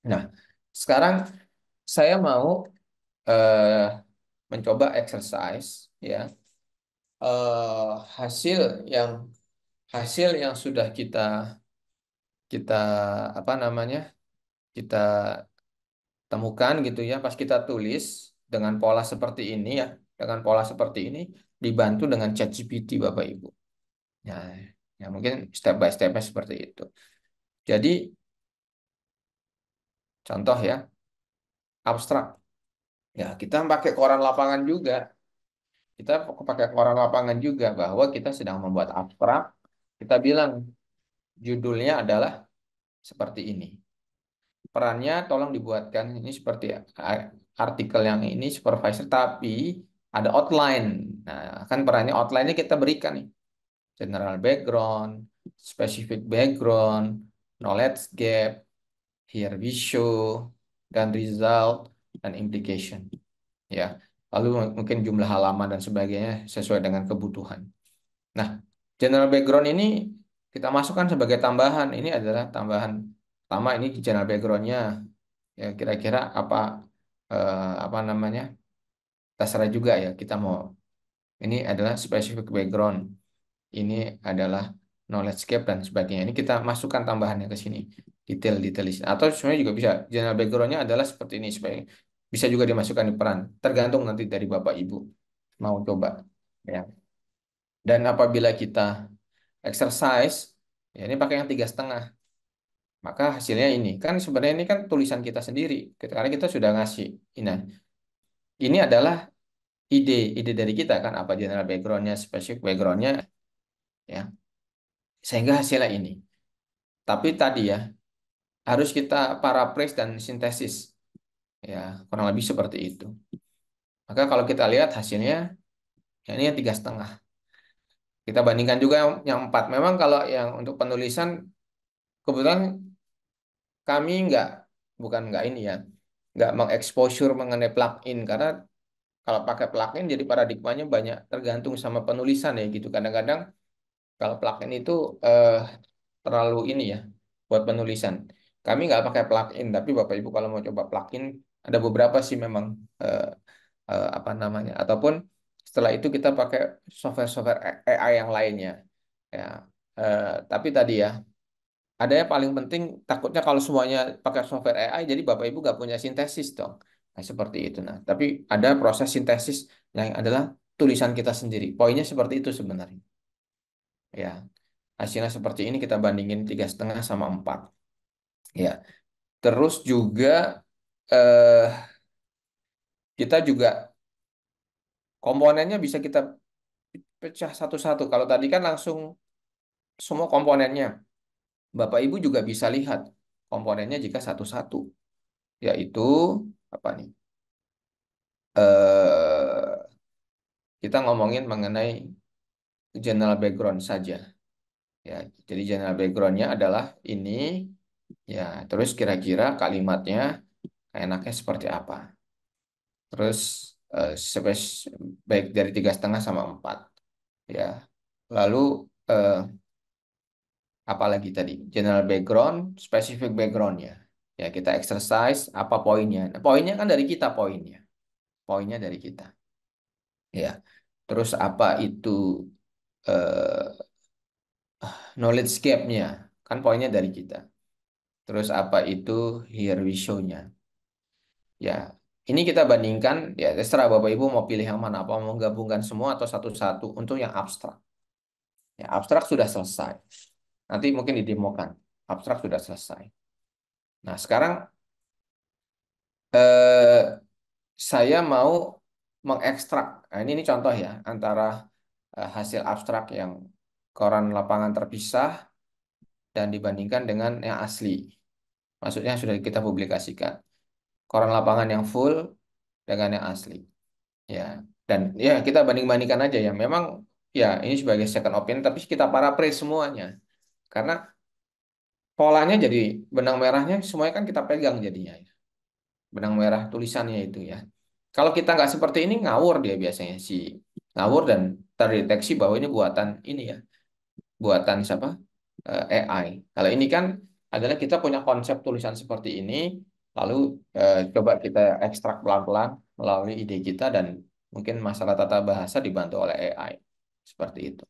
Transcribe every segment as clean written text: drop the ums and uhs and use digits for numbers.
Nah, sekarang saya mau eh, mencoba exercise ya, hasil yang sudah kita kita apa namanya kita temukan gitu ya, pas kita tulis dengan pola seperti ini ya, dengan pola seperti ini dibantu dengan ChatGPT Bapak Ibu. Ya, ya mungkin step by stepnya seperti itu. Jadi contoh ya, abstrak. Ya, kita pakai koran lapangan juga. Kita pakai koran lapangan juga bahwa kita sedang membuat abstrak. Kita bilang judulnya adalah seperti ini. Perannya tolong dibuatkan ini seperti artikel yang ini supervisor tapi ada outline. Nah, kan perannya outline-nya kita berikan nih. General background, specific background, knowledge gap, here we show, dan result, dan implication. Ya, lalu mungkin jumlah halaman dan sebagainya sesuai dengan kebutuhan. Nah, general background ini kita masukkan sebagai tambahan. Ini adalah tambahan pertama, ini general backgroundnya. Ya, kira-kira apa namanya? Terserah juga ya. Kita mau ini adalah specific background. Ini adalah knowledge gap dan sebagainya. Ini kita masukkan tambahannya ke sini. Detail-detail di sini. Atau sebenarnya juga bisa. General backgroundnya adalah seperti ini. Supaya bisa juga dimasukkan di peran. Tergantung nanti dari Bapak Ibu. Mau coba. Ya. Dan apabila kita exercise, ya ini pakai yang 3,5. Maka hasilnya ini. Kan sebenarnya ini kan tulisan kita sendiri. Karena kita sudah ngasih. Nah, ini adalah ide dari kita kan. Apa general backgroundnya, specific backgroundnya. Ya. Sehingga hasilnya ini. Tapi tadi ya, harus kita paraphrase dan sintesis. Ya, kurang lebih seperti itu. Maka kalau kita lihat hasilnya, ya ini yang 3,5. Kita bandingkan juga yang 4. Memang kalau yang untuk penulisan, kebetulan kami bukan nggak ini ya, nggak mengeksposur mengenai plugin. Karena kalau pakai plugin jadi paradigmanya banyak tergantung sama penulisan ya gitu. Kadang-kadang kalau plugin itu eh, terlalu ini ya buat penulisan. Kami nggak pakai plugin, tapi Bapak Ibu kalau mau coba plugin ada beberapa sih memang eh, apa namanya. Ataupun setelah itu kita pakai software-software AI yang lainnya. Ya, tapi tadi ya ada yang paling penting takutnya kalau semuanya pakai software AI jadi Bapak Ibu nggak punya sintesis dong. Nah, seperti itu. Nah, tapi ada proses sintesis yang adalah tulisan kita sendiri. Poinnya seperti itu sebenarnya. Ya, hasilnya seperti ini kita bandingin 3,5 sama 4. Ya, terus juga eh, kita juga komponennya bisa kita pecah satu-satu. Kalau tadi kan langsung semua komponennya. Bapak Ibu juga bisa lihat komponennya jika satu-satu. Yaitu apa nih? Eh, kita ngomongin mengenai general background saja. Ya, jadi general backgroundnya adalah ini. Ya, terus kira-kira kalimatnya enaknya seperti apa? Terus baik dari 3,5 sama 4. Ya, lalu eh, apalagi tadi general background, specific backgroundnya. Ya, kita exercise apa poinnya. Nah, poinnya kan dari kita poinnya dari kita. Ya, terus apa itu eh, knowledge gap-nya, kan poinnya dari kita. Terus apa itu here we show-nya. Ya, ini kita bandingkan. Ya, terserah Bapak Ibu mau pilih yang mana, apa mau gabungkan semua atau satu-satu untuk yang abstrak. Ya, abstrak sudah selesai. Nanti mungkin didemokan. Abstrak sudah selesai. Nah, sekarang eh, saya mau mengekstrak. Nah, ini contoh ya antara hasil abstrak yang koran lapangan terpisah dan dibandingkan dengan yang asli. Maksudnya sudah kita publikasikan. Koran lapangan yang full dengan yang asli. Ya. Dan ya kita banding-bandingkan aja ya. Memang ya ini sebagai second opinion tapi kita paraphrase semuanya. Karena polanya jadi benang merahnya semuanya kan kita pegang jadinya ya. Benang merah tulisannya itu ya. Kalau kita nggak seperti ini ngawur dia biasanya ngawur dan terdeteksi bahwa ini buatan ini ya, buatan siapa? AI. Kalau ini kan adalah kita punya konsep tulisan seperti ini, Lalu coba kita ekstrak pelan-pelan melalui ide kita dan mungkin masalah tata bahasa dibantu oleh AI. Seperti itu.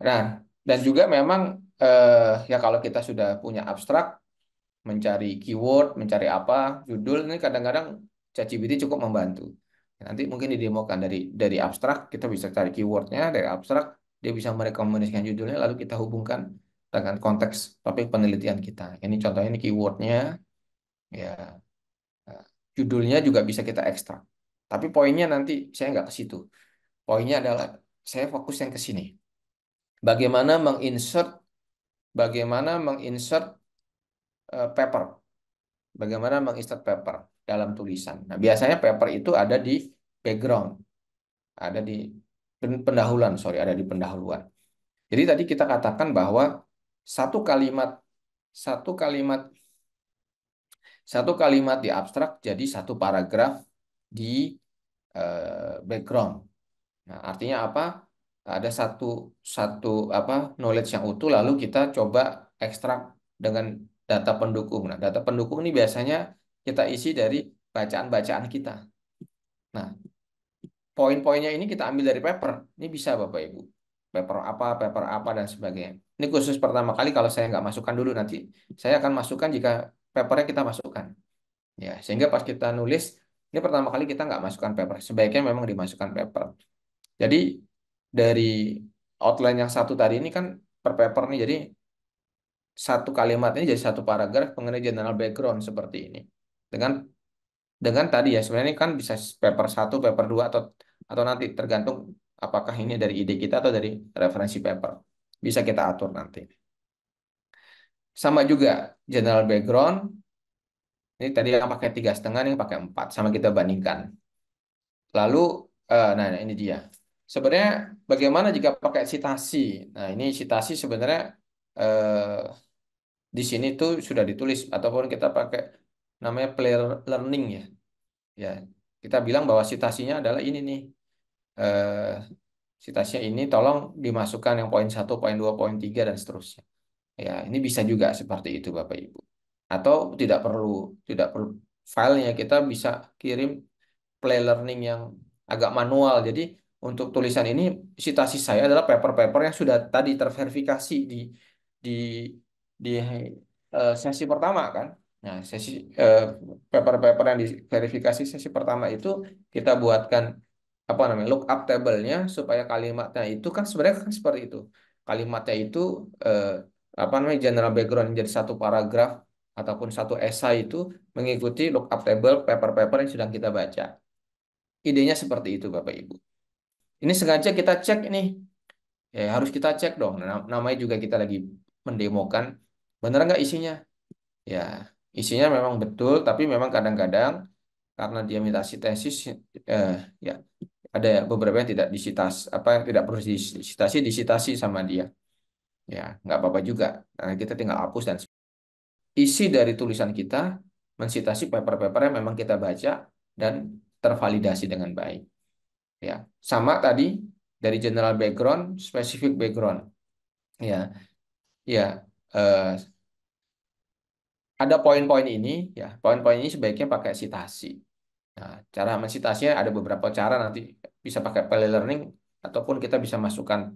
Nah, dan juga memang ya kalau kita sudah punya abstrak, mencari keyword, mencari apa, judul ini kadang-kadang ChatGPT cukup membantu. Nanti mungkin didemokan dari abstrak, kita bisa cari keywordnya dari abstrak, dia bisa merekomendasikan judulnya, lalu kita hubungkan dengan konteks topik penelitian kita. Ini contohnya ini keywordnya, ya eh, judulnya juga bisa kita ekstrak. Tapi poinnya nanti saya nggak ke situ. Poinnya adalah saya fokus yang ke sini. Bagaimana menginsert, bagaimana menginsert paper. Bagaimana menginsert paper dalam tulisan. Nah, biasanya paper itu ada di background, ada di pendahuluan, sorry, ada di pendahuluan. Jadi tadi kita katakan bahwa satu kalimat, satu kalimat, satu kalimat di abstrak jadi satu paragraf di background. Nah, artinya apa? Ada satu satu apa knowledge yang utuh, lalu kita coba ekstrak dengan data pendukung. Nah, data pendukung ini biasanya kita isi dari bacaan-bacaan kita. Nah, poin-poinnya ini kita ambil dari paper. Ini bisa Bapak Ibu. Paper apa, dan sebagainya. Ini khusus pertama kali kalau saya nggak masukkan dulu nanti. Saya akan masukkan jika papernya kita masukkan. Ya, sehingga pas kita nulis, ini pertama kali kita nggak masukkan paper. Sebaiknya memang dimasukkan paper. Jadi dari outline yang satu tadi ini kan per paper nih. Jadi satu kalimat ini jadi satu paragraf mengenai general background seperti ini. Dengan tadi ya sebenarnya ini kan bisa paper satu, paper dua, atau nanti tergantung apakah ini dari ide kita atau dari referensi paper. Bisa kita atur nanti. Sama juga general background. Ini tadi yang pakai 3,5, ini pakai 4. Sama kita bandingkan. Lalu, nah ini dia. Sebenarnya bagaimana jika pakai citasi? Nah ini citasi sebenarnya eh, di sini tuh sudah ditulis ataupun kita pakai namanya player learning ya. Ya, kita bilang bahwa citasinya adalah ini nih. eh, Citasinya ini tolong dimasukkan yang poin satu, poin 2, poin 3 dan seterusnya. Ya, ini bisa juga seperti itu Bapak Ibu. Atau tidak perlu filenya kita bisa kirim play learning yang agak manual. Jadi untuk tulisan ini citasi saya adalah paper-paper yang sudah tadi terverifikasi di di sesi pertama kan. Nah, eh, paper-paper yang diverifikasi sesi pertama itu kita buatkan apa namanya lookup table-nya supaya kalimatnya itu kan sebenarnya kan seperti itu. Kalimatnya itu eh, apa namanya general background yang jadi satu paragraf ataupun satu esai itu mengikuti lookup table paper-paper yang sedang kita baca. Idenya seperti itu, Bapak Ibu. Ini sengaja kita cek nih. Ya, harus kita cek dong. Namanya juga kita lagi mendemokan. Bener nggak isinya? Ya, isinya memang betul, tapi memang kadang-kadang karena dia minta sintesis, eh, ya ada beberapa yang tidak disitas, apa yang tidak perlu disitasi sama dia. Ya, nggak apa-apa juga. Nah, kita tinggal hapus dan isi dari tulisan kita mensitasi paper-paper yang memang kita baca dan tervalidasi dengan baik. Ya, sama tadi dari general background, specific background. Ya, ya, eh, ada poin-poin ini, ya, poin-poin ini sebaiknya pakai citasi. Nah, cara mensitasinya ada beberapa cara nanti bisa pakai learning ataupun kita bisa masukkan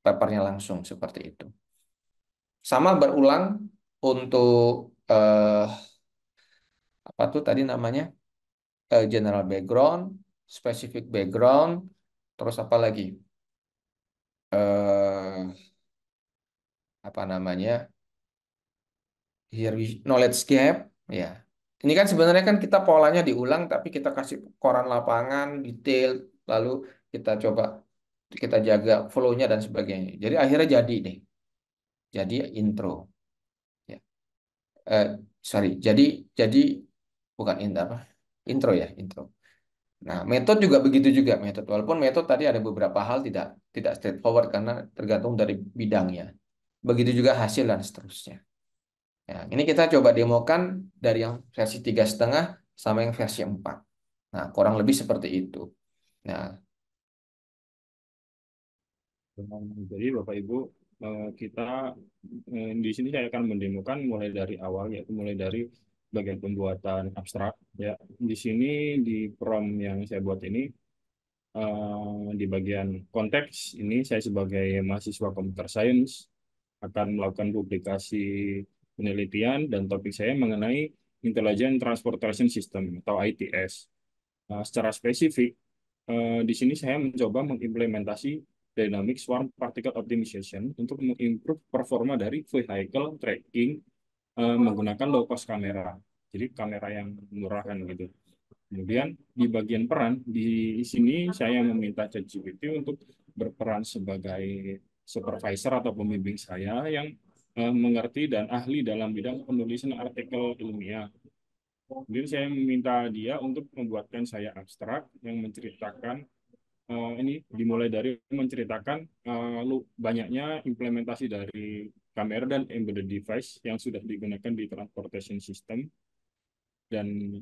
papernya langsung seperti itu. Sama berulang untuk apa tuh tadi namanya general background, specific background, terus apa lagi? eh Apa namanya? Knowledge gap, ya. Ini kan sebenarnya kan kita polanya diulang, tapi kita kasih koran lapangan, detail, lalu kita coba kita jaga flow-nya dan sebagainya. Jadi akhirnya jadi deh, jadi intro. Ya. Eh, Sorry, jadi bukan intro apa? Intro ya, intro. Nah, metode juga begitu juga metode. Walaupun metode tadi ada beberapa hal tidak tidak straightforward karena tergantung dari bidangnya. Begitu juga hasil dan seterusnya. Ya, ini kita coba demokan dari yang versi 3,5 sama yang versi 4. Nah, kurang lebih seperti itu. Nah, Jadi Bapak Ibu kita di sini saya akan mendemokan mulai dari awal, yaitu mulai dari bagian pembuatan abstrak. Ya, di sini di prompt yang saya buat ini, di bagian konteks ini saya sebagai mahasiswa computer science akan melakukan publikasi penelitian dan topik saya mengenai Intelligent Transportation System atau ITS. Secara spesifik, di sini saya mencoba mengimplementasi Dynamic Swarm Particle Optimization untuk mengimprove performa dari vehicle tracking menggunakan low cost kamera. Jadi kamera yang murah kan gitu. Kemudian di bagian peran, di sini saya meminta ChatGPT untuk berperan sebagai supervisor atau pembimbing saya yang mengerti dan ahli dalam bidang penulisan artikel ilmiah. Kemudian saya meminta dia untuk membuatkan saya abstrak yang menceritakan ini dimulai dari menceritakan banyaknya implementasi dari kamera dan embedded device yang sudah digunakan di transportation system dan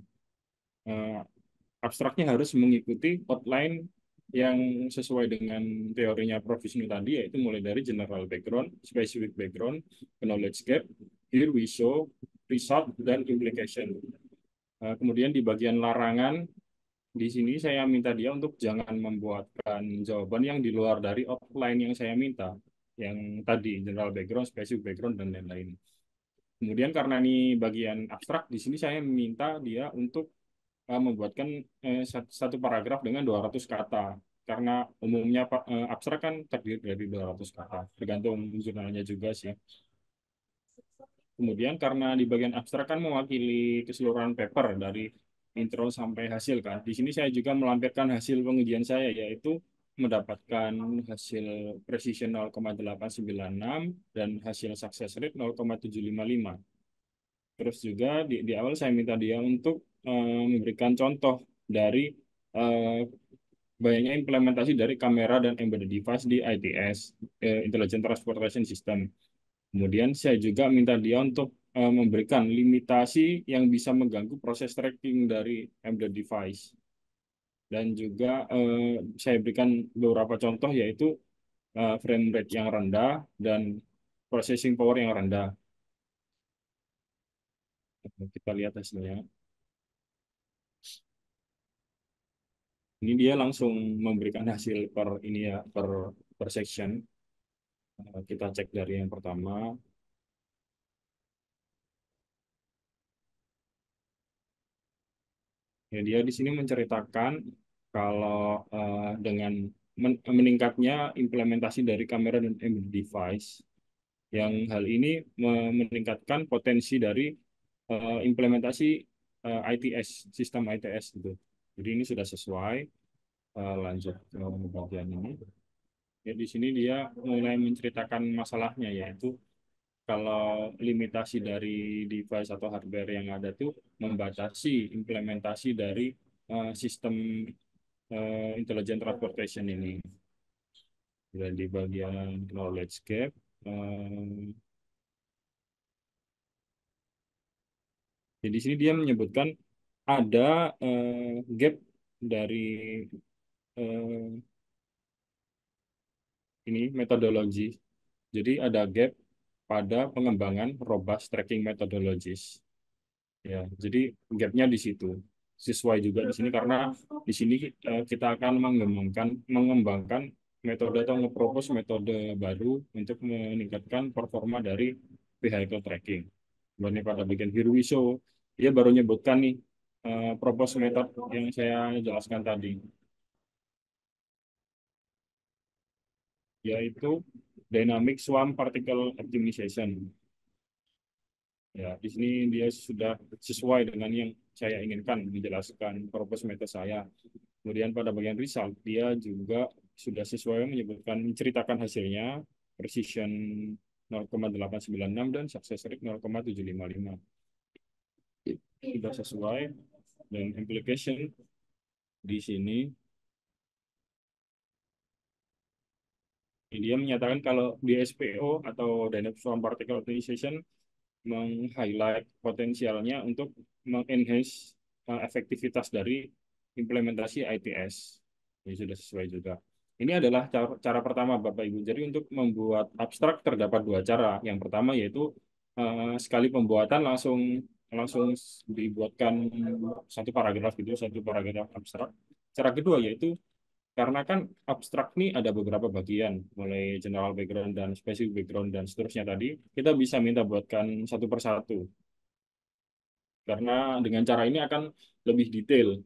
eh, abstraknya harus mengikuti outline yang sesuai dengan teorinya Prof. Wisnu tadi, yaitu mulai dari general background, specific background, knowledge gap, here we show, result, dan implication. Kemudian di bagian larangan, di sini saya minta dia untuk jangan membuatkan jawaban yang di luar dari outline yang saya minta, yang tadi general background, specific background, dan lain-lain. Kemudian karena ini bagian abstrak, di sini saya minta dia untuk membuatkan satu paragraf dengan 200 kata. Karena umumnya abstrak kan terdiri dari 200 kata. Tergantung jurnalnya juga sih. Kemudian karena di bagian abstrak kan mewakili keseluruhan paper dari intro sampai hasil kan. Di sini saya juga melampirkan hasil pengujian saya, yaitu mendapatkan hasil precision 0,896 dan hasil success rate 0,755. Terus juga di awal saya minta dia untuk memberikan contoh dari eh, banyaknya implementasi dari kamera dan embedded device di ITS, Intelligent Transportation System. Kemudian saya juga minta dia untuk memberikan limitasi yang bisa mengganggu proses tracking dari embedded device. Dan juga saya berikan beberapa contoh yaitu frame rate yang rendah dan processing power yang rendah. Kita lihat hasilnya. Ini dia langsung memberikan hasil per ini ya per section. Kita cek dari yang pertama. Ya, dia di sini menceritakan kalau dengan meningkatnya implementasi dari kamera dan embedded device, yang hal ini meningkatkan potensi dari implementasi ITS, sistem ITS gitu. Jadi ini sudah sesuai. Lanjut ke bagian ini. Ya, di sini dia mulai menceritakan masalahnya, yaitu kalau limitasi dari device atau hardware yang ada tuh membatasi implementasi dari sistem intelligent transportation ini. Dan di bagian knowledge gap, eh, jadi di sini dia menyebutkan ada gap dari eh, ini metodologi. Jadi ada gap pada pengembangan robust tracking methodologies. Ya, jadi gapnya di situ. Sesuai juga di sini karena di sini kita akan mengembangkan metode atau nge-propose metode baru untuk meningkatkan performa dari vehicle tracking. Ini pada bagian here we show, dia baru nyebutkan nih propose method yang saya jelaskan tadi, yaitu dynamic swarm particle optimization. Ya, di sini dia sudah sesuai dengan yang saya inginkan menjelaskan purpose method saya. Kemudian pada bagian result, dia juga sudah sesuai menyebutkan menceritakan hasilnya, precision 0,896 dan success rate 0,755. Sudah sesuai dan implication di sini dia menyatakan kalau di SPO atau Dynamic Swarm Particle Optimization meng-highlight potensialnya untuk meng-enhance efektivitas dari implementasi ITS. Ini sudah sesuai juga. Ini adalah cara pertama Bapak Ibu. Jadi untuk membuat abstrak terdapat dua cara. Yang pertama yaitu sekali pembuatan langsung langsung dibuatkan satu paragraf gitu, satu paragraf abstrak. Cara kedua yaitu karena kan abstrak ini ada beberapa bagian, mulai general background dan specific background dan seterusnya tadi, kita bisa minta buatkan satu persatu. Karena dengan cara ini akan lebih detail.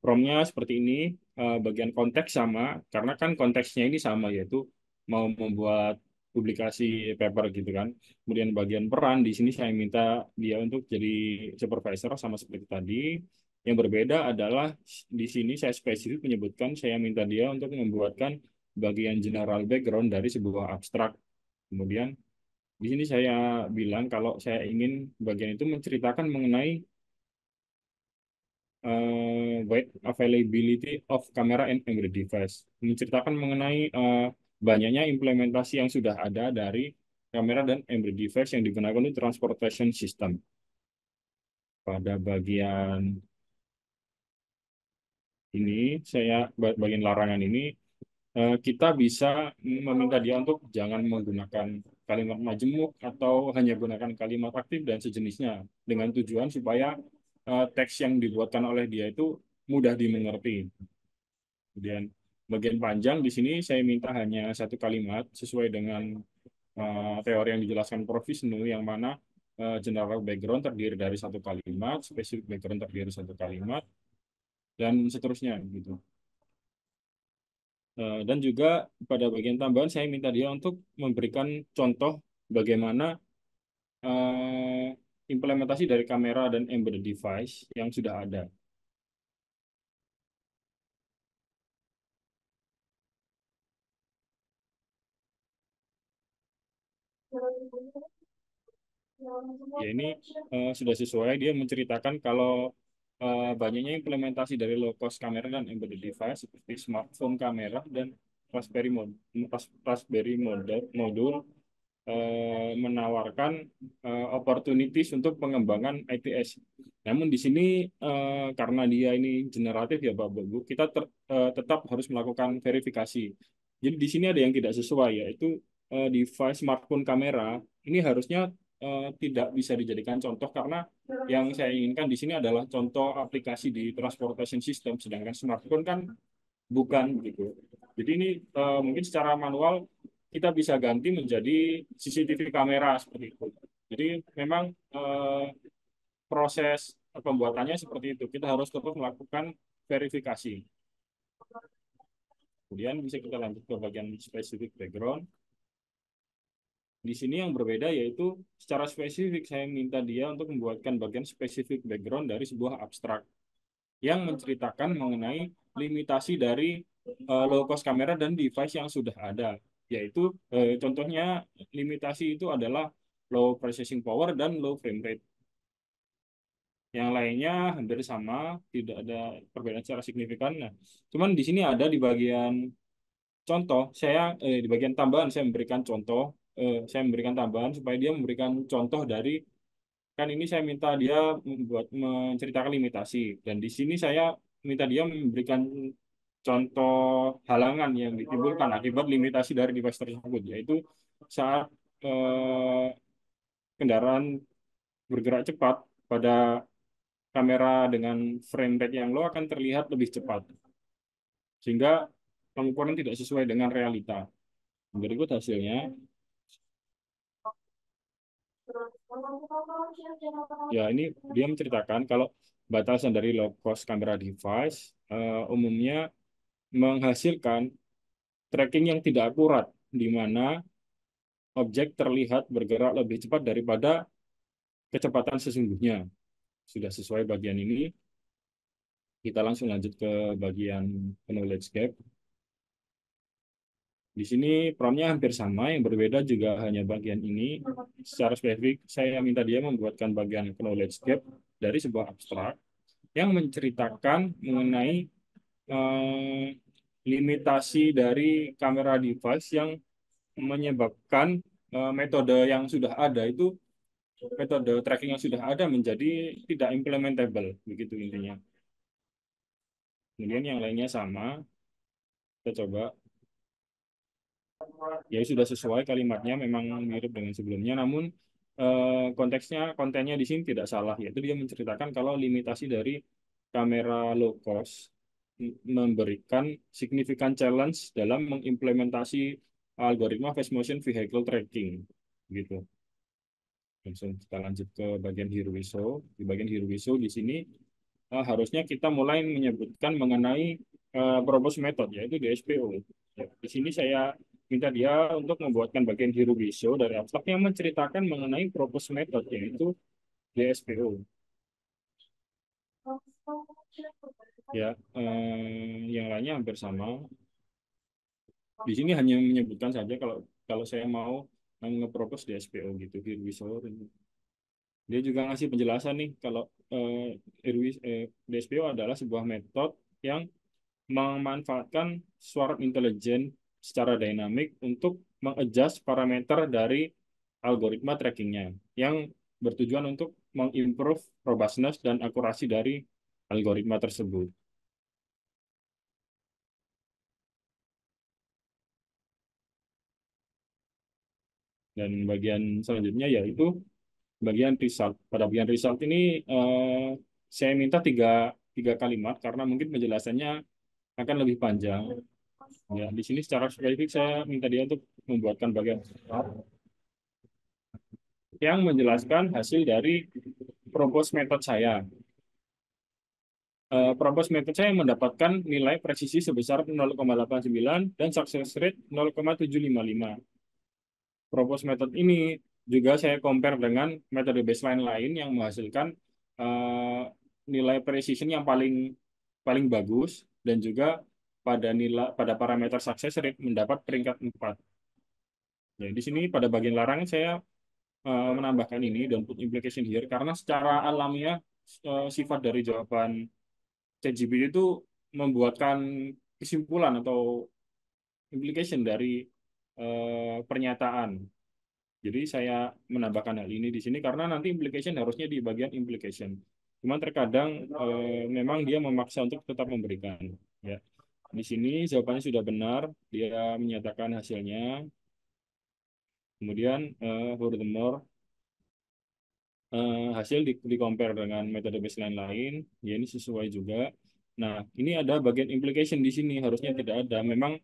Promnya seperti ini, bagian konteks sama, karena kan konteksnya ini sama, yaitu mau membuat publikasi paper gitu kan. Kemudian bagian peran, di sini saya minta dia untuk jadi supervisor sama seperti tadi. Yang berbeda adalah di sini saya spesifik menyebutkan saya minta dia untuk membuatkan bagian general background dari sebuah abstrak. Kemudian di sini saya bilang kalau saya ingin bagian itu menceritakan mengenai wide availability of camera and embedded device, menceritakan mengenai banyaknya implementasi yang sudah ada dari kamera dan embedded device yang digunakan untuk transportation system. Pada bagian ini, bagian larangan ini, kita bisa meminta dia untuk jangan menggunakan kalimat majemuk atau hanya gunakan kalimat aktif dan sejenisnya dengan tujuan supaya teks yang dibuatkan oleh dia itu mudah dimengerti. Kemudian bagian panjang di sini saya minta hanya satu kalimat sesuai dengan teori yang dijelaskan Prof. Wisnu yang mana general background terdiri dari satu kalimat, specific background terdiri dari satu kalimat, dan seterusnya gitu. Dan juga pada bagian tambahan saya minta dia untuk memberikan contoh bagaimana eh, implementasi dari kamera dan embedded device yang sudah ada. Ya ini sudah sesuai dia menceritakan kalau banyaknya implementasi dari low cost kamera dan embedded device seperti smartphone kamera dan Raspberry modul menawarkan opportunities untuk pengembangan ITS. Namun di sini karena dia ini generatif ya Bapak Ibu, kita tetap harus melakukan verifikasi. Jadi di sini ada yang tidak sesuai yaitu device smartphone kamera ini harusnya tidak bisa dijadikan contoh karena yang saya inginkan di sini adalah contoh aplikasi di transportation system, sedangkan smartphone kan bukan gitu. Jadi ini mungkin secara manual kita bisa ganti menjadi CCTV kamera seperti itu. Jadi memang proses pembuatannya seperti itu. Kita harus terus melakukan verifikasi. Kemudian bisa kita lanjut ke bagian specific background. Di sini yang berbeda yaitu secara spesifik saya minta dia untuk membuatkan bagian spesifik background dari sebuah abstrak yang menceritakan mengenai limitasi dari low cost kamera dan device yang sudah ada. Yaitu contohnya limitasi itu adalah low processing power dan low frame rate. Yang lainnya hampir sama, tidak ada perbedaan secara signifikan. Nah, cuman di sini ada di bagian contoh, di bagian tambahan saya memberikan contoh, saya memberikan tambahan supaya dia memberikan contoh dari kan ini saya minta dia membuat menceritakan limitasi dan di sini saya minta dia memberikan contoh halangan yang ditimbulkan akibat limitasi dari device tersebut yaitu saat eh, kendaraan bergerak cepat pada kamera dengan frame rate yang low akan terlihat lebih cepat sehingga pengukuran tidak sesuai dengan realita. Berikut hasilnya. Ya, ini dia menceritakan kalau batasan dari low cost camera device umumnya menghasilkan tracking yang tidak akurat, di mana objek terlihat bergerak lebih cepat daripada kecepatan sesungguhnya. Sudah sesuai bagian ini, kita langsung lanjut ke bagian knowledge gap. Di sini promnya hampir sama, yang berbeda juga hanya bagian ini. Secara spesifik, saya minta dia membuatkan bagian knowledge gap dari sebuah abstrak yang menceritakan mengenai eh, limitasi dari kamera device yang menyebabkan metode yang sudah ada itu metode tracking yang sudah ada menjadi tidak implementable begitu intinya. Kemudian yang lainnya sama. Kita coba, ya sudah sesuai kalimatnya, memang mirip dengan sebelumnya, namun konteksnya, kontennya di sini tidak salah, yaitu dia menceritakan kalau limitasi dari kamera low cost memberikan signifikan challenge dalam mengimplementasi algoritma face motion vehicle tracking gitu. Langsung kita lanjut ke bagian Here We Show. Di bagian Here We Show di sini harusnya kita mulai menyebutkan mengenai propose method, yaitu DSPO. Ya, di sini saya minta dia untuk membuatkan bagian Here We Show dari abstrak yang menceritakan mengenai propose method, yaitu DSPO. Ya, yang lainnya hampir sama. Di sini hanya menyebutkan saja kalau kalau saya mau nge-propose DSPO gitu, Here We Show. Dia juga ngasih penjelasan nih kalau DSPO adalah sebuah metode yang memanfaatkan swarm intelijen secara dinamik untuk mengadjust parameter dari algoritma trackingnya yang bertujuan untuk mengimprove robustness dan akurasi dari algoritma tersebut. Dan bagian selanjutnya yaitu bagian result. Pada bagian result ini saya minta tiga kalimat karena mungkin penjelasannya akan lebih panjang. Ya, di sini secara spesifik saya minta dia untuk membuatkan bagian yang menjelaskan hasil dari propose method saya. Propose method saya mendapatkan nilai presisi sebesar 0,89 dan success rate 0,755. Propose method ini juga saya compare dengan metode baseline lain yang menghasilkan eh, nilai precision yang paling paling bagus dan juga pada parameter success rate mendapat peringkat 4. Ya, di sini pada bagian larangan saya menambahkan ini dan put implication here karena secara alamiah sifat dari jawaban ChatGPT itu membuatkan kesimpulan atau implication dari pernyataan. Jadi saya menambahkan hal ini di sini karena nanti implication harusnya di bagian implication. Cuman terkadang memang dia memaksa untuk tetap memberikan. Ya, di sini jawabannya sudah benar, dia menyatakan hasilnya. Kemudian furthermore hasil di compare dengan metode baseline lain, ya ini sesuai juga. Nah, ini ada bagian implication di sini harusnya tidak ada. Memang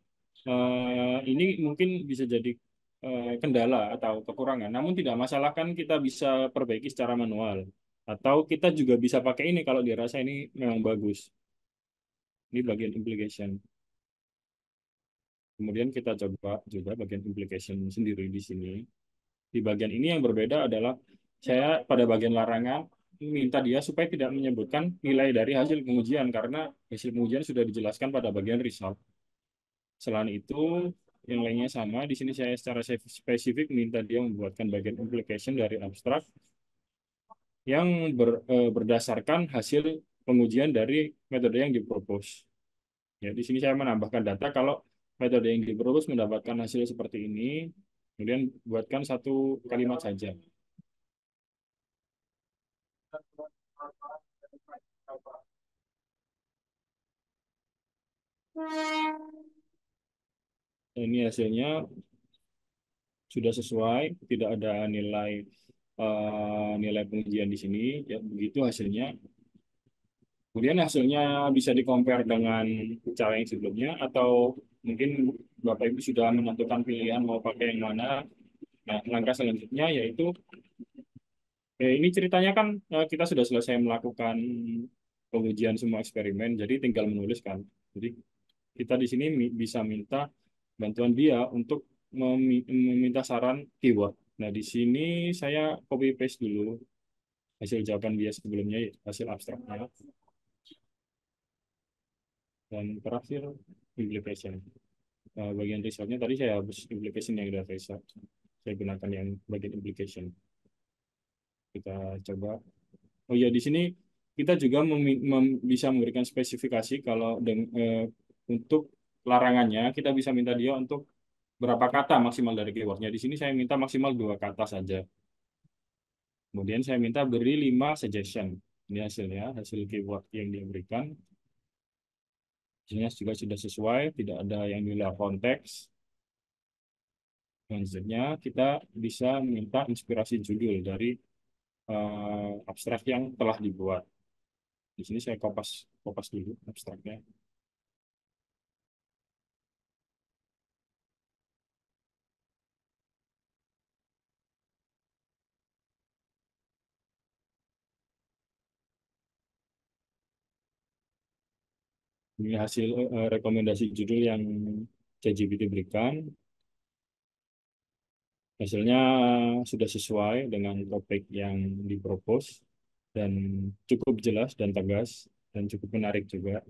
ini mungkin bisa jadi kendala atau kekurangan. Namun tidak masalah kan kita bisa perbaiki secara manual. Atau kita juga bisa pakai ini kalau dirasa ini memang bagus. Ini bagian implication. Kemudian kita coba juga bagian implication sendiri di sini. Di bagian ini yang berbeda adalah saya pada bagian larangan minta dia supaya tidak menyebutkan nilai dari hasil pengujian karena hasil pengujian sudah dijelaskan pada bagian result. Selain itu, yang lainnya sama. Di sini saya secara spesifik minta dia membuatkan bagian implication dari abstrak yang berdasarkan hasil pengujian dari metode yang dipropose. Ya, di sini saya menambahkan data kalau metode yang dipropose mendapatkan hasil seperti ini, kemudian buatkan satu kalimat saja. Ini hasilnya sudah sesuai, tidak ada nilai pengujian di sini, ya begitu hasilnya. Kemudian hasilnya bisa di-compare dengan cara yang sebelumnya, atau mungkin Bapak Ibu sudah menentukan pilihan mau pakai yang mana. Nah, langkah selanjutnya yaitu, ini ceritanya kan kita sudah selesai melakukan pengujian semua eksperimen, jadi tinggal menuliskan. Jadi kita di sini bisa minta bantuan dia untuk meminta saran keyword. Nah, di sini saya copy paste dulu hasil jawaban dia sebelumnya, hasil abstraknya, dan terakhir implication. Bagian resultnya tadi saya hapus implication yang udah saya gunakan yang bagian implication. Kita coba. Oh ya, di sini kita juga bisa memberikan spesifikasi kalau untuk larangannya kita bisa minta dia untuk berapa kata maksimal dari keywordnya. Di sini saya minta maksimal 2 kata saja. Kemudian saya minta beri 5 suggestion. Ini hasilnya, hasil keyword yang dia berikan. Isinya juga sudah sesuai, tidak ada yang di luar konteks. Selanjutnya kita bisa minta inspirasi judul dari abstrak yang telah dibuat. Di sini saya kopas kopas dulu abstraknya. Ini hasil rekomendasi judul yang ChatGPT berikan. Hasilnya sudah sesuai dengan topik yang dipropos dan cukup jelas dan tegas dan cukup menarik juga.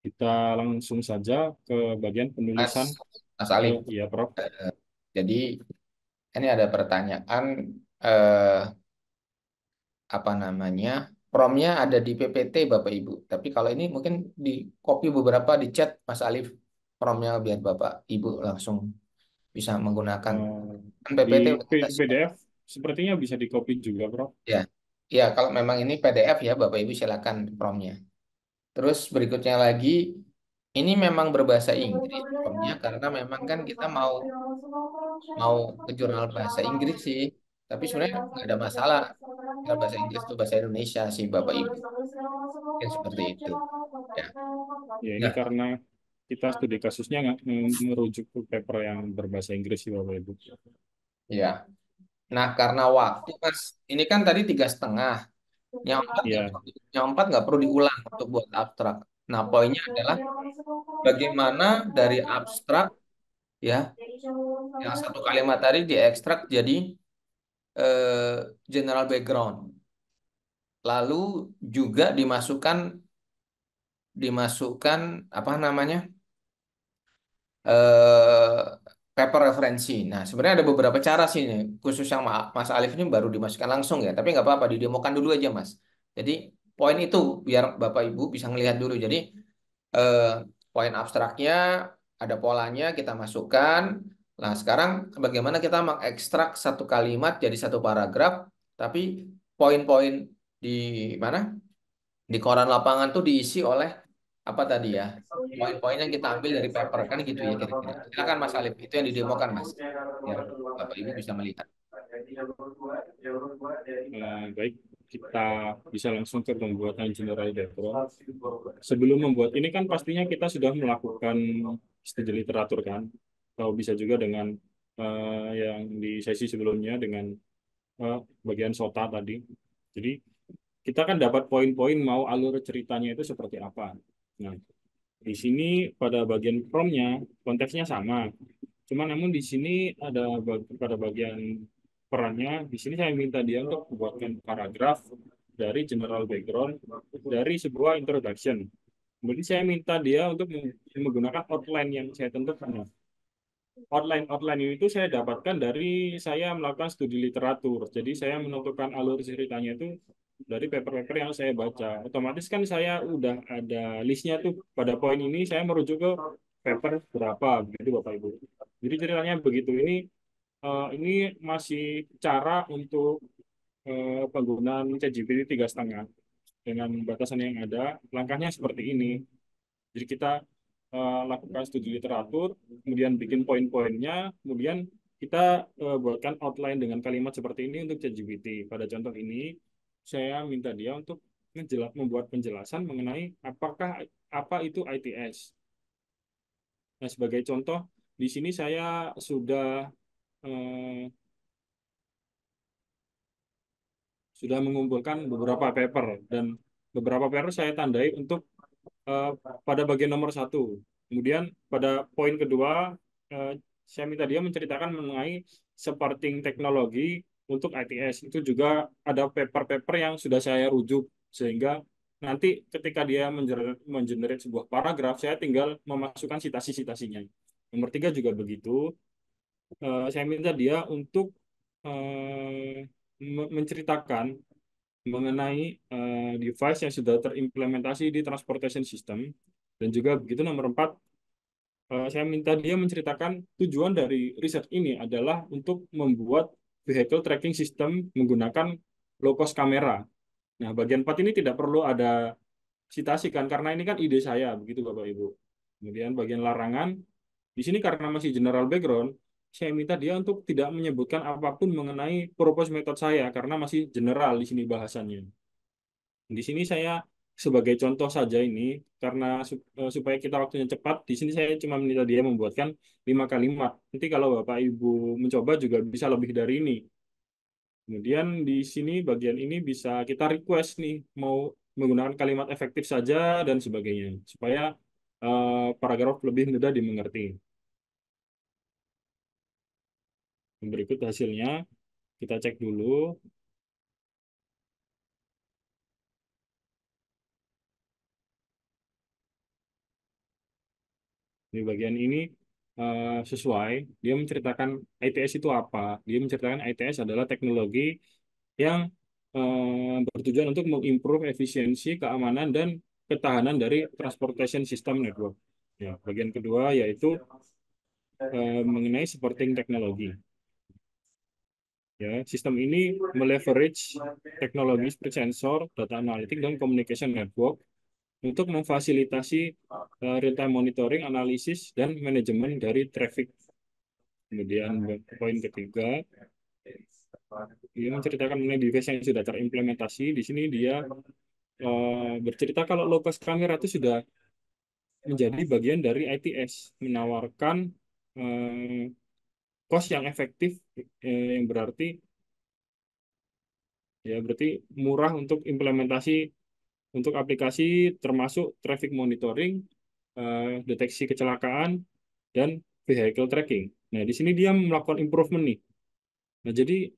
Kita langsung saja ke bagian Mas, penulisan. Mas Alif. Ya, Prof. Jadi ini ada pertanyaan eh, apa namanya? Promnya ada di PPT Bapak Ibu. Tapi kalau ini mungkin di copy beberapa di chat Mas Alif promnya biar Bapak Ibu langsung bisa menggunakan. Eh, Kan di PPT udah kita share. PDF sepertinya bisa di copy juga, Prof. Ya, ya kalau memang ini PDF ya Bapak Ibu silakan promnya. Terus berikutnya lagi, ini memang berbahasa Inggris promnya karena memang kan kita mau mau ke jurnal bahasa Inggris sih. Tapi sebenarnya nggak ada masalah. Tinggal bahasa Inggris atau bahasa Indonesia sih Bapak Ibu. Mungkin seperti itu. Ya. Ya, ini Nah, karena kita studi kasusnya nggak merujuk ke paper yang berbahasa Inggris sih, Bapak Ibu. ya. Nah, karena waktu Mas, ini kan tadi 3,5. Ya, Yang empat nggak perlu diulang untuk buat abstrak. Nah, poinnya adalah bagaimana dari abstrak ya, yang satu kalimat tadi diekstrak jadi general background. Lalu juga dimasukkan apa namanya eh paper referensi. Nah, sebenarnya ada beberapa cara sih nih. Khusus yang Mas Alif ini baru dimasukkan langsung ya, tapi nggak apa-apa, didemokan dulu aja Mas. Jadi poin itu biar Bapak Ibu bisa ngelihat dulu. Jadi eh, poin abstraknya ada polanya kita masukkan. Nah, sekarang bagaimana kita mengekstrak satu kalimat jadi satu paragraf, tapi poin-poin di mana? Di koran lapangan tuh diisi oleh apa tadi ya? Poin-poin yang kita ambil dari paper kan gitu ya kira-kira. Silakan Mas Alif, itu yang didemokan Mas. Biar Bapak Ibu bisa melihat. baik, kita bisa langsung ke pembuatan general background. Sebelum membuat ini kan pastinya kita sudah melakukan studi literatur kan, atau bisa juga dengan yang di sesi sebelumnya dengan bagian SOTA tadi. Jadi kita kan dapat poin-poin mau alur ceritanya itu seperti apa. Nah, di sini pada bagian promnya konteksnya sama. Cuma namun di sini ada pada bagian perannya, di sini saya minta dia untuk membuatkan paragraf dari general background dari sebuah introduction. Kemudian saya minta dia untuk menggunakan outline yang saya tentukan. Outline itu saya dapatkan dari saya melakukan studi literatur. Jadi saya menentukan alur ceritanya itu dari paper-paper yang saya baca. Otomatis kan saya udah ada listnya tuh pada poin ini saya merujuk ke paper berapa begitu Bapak Ibu. Jadi ceritanya begitu. Ini masih cara untuk penggunaan ChatGPT 3,5 dengan batasan yang ada. Langkahnya seperti ini. Jadi kita lakukan studi literatur, kemudian bikin poin-poinnya, kemudian kita buatkan outline dengan kalimat seperti ini untuk ChatGPT. Pada contoh ini, saya minta dia untuk membuat penjelasan mengenai apa itu ITS. Nah, sebagai contoh, di sini saya eh, sudah mengumpulkan beberapa paper dan beberapa paper saya tandai untuk eh, pada bagian nomor satu. Kemudian pada poin kedua, eh, saya minta dia menceritakan mengenai supporting teknologi untuk ITS. Itu juga ada paper-paper yang sudah saya rujuk, sehingga nanti ketika dia mengenerate sebuah paragraf, saya tinggal memasukkan citasi-citasinya. Nomor tiga juga begitu. Saya minta dia untuk menceritakan mengenai device yang sudah terimplementasi di transportation system. Dan juga begitu nomor empat, saya minta dia menceritakan tujuan dari riset ini adalah untuk membuat vehicle tracking system menggunakan low cost kamera. Nah, bagian 4 ini tidak perlu ada citasikan karena ini kan ide saya begitu Bapak Ibu. Kemudian bagian larangan di sini karena masih general background, saya minta dia untuk tidak menyebutkan apapun mengenai purpose method saya karena masih general di sini bahasannya. Di sini saya sebagai contoh saja ini karena supaya kita waktunya cepat, di sini saya cuma minta dia membuatkan 5 kalimat. Nanti kalau Bapak Ibu mencoba juga bisa lebih dari ini. Kemudian di sini bagian ini bisa kita request nih mau menggunakan kalimat efektif saja dan sebagainya supaya paragraf lebih mudah dimengerti. Berikut hasilnya kita cek dulu. Di bagian ini sesuai. Dia menceritakan ITS itu apa. Dia menceritakan ITS adalah teknologi yang bertujuan untuk mengimprove efisiensi, keamanan, dan ketahanan dari transportation system network. Ya, bagian kedua yaitu mengenai supporting teknologi. Ya, sistem ini meleverage teknologi seperti sensor, data analitik, dan communication network untuk memfasilitasi real-time monitoring, analisis, dan manajemen dari traffic. Kemudian poin ketiga, dia menceritakan mengenai device yang sudah terimplementasi. Di sini dia bercerita kalau low cost kamera itu sudah menjadi bagian dari ITS, menawarkan eh, cost yang efektif, yang berarti ya berarti murah untuk implementasi untuk aplikasi termasuk traffic monitoring, deteksi kecelakaan, dan vehicle tracking. Nah, di sini dia melakukan improvement nih. Nah, jadi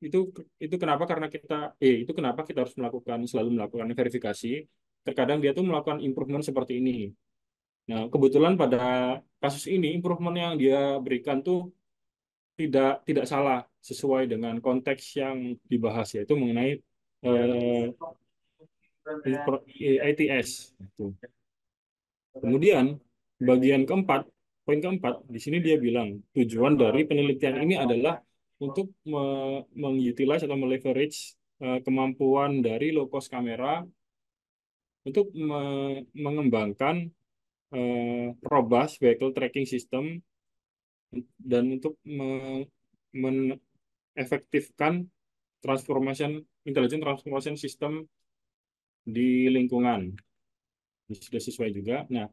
itu itu kenapa karena kita itu kenapa kita harus selalu melakukan verifikasi. Terkadang dia tuh melakukan improvement seperti ini. Nah, kebetulan pada kasus ini improvement yang dia berikan tuh tidak salah sesuai dengan konteks yang dibahas yaitu mengenai eh, ITS. Kemudian bagian keempat, poin keempat, di sini dia bilang tujuan dari penelitian ini adalah untuk mengutilize atau meleverage kemampuan dari low cost kamera untuk mengembangkan robust vehicle tracking system dan untuk mengefektifkan transformation intelligent transformation system di lingkungan. Ini sudah sesuai juga. Nah,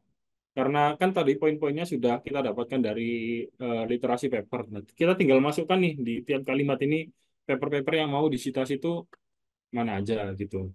karena kan tadi poin-poinnya sudah kita dapatkan dari literasi paper. Nah, kita tinggal masukkan nih di tiap kalimat ini paper-paper yang mau disitasi itu mana aja gitu.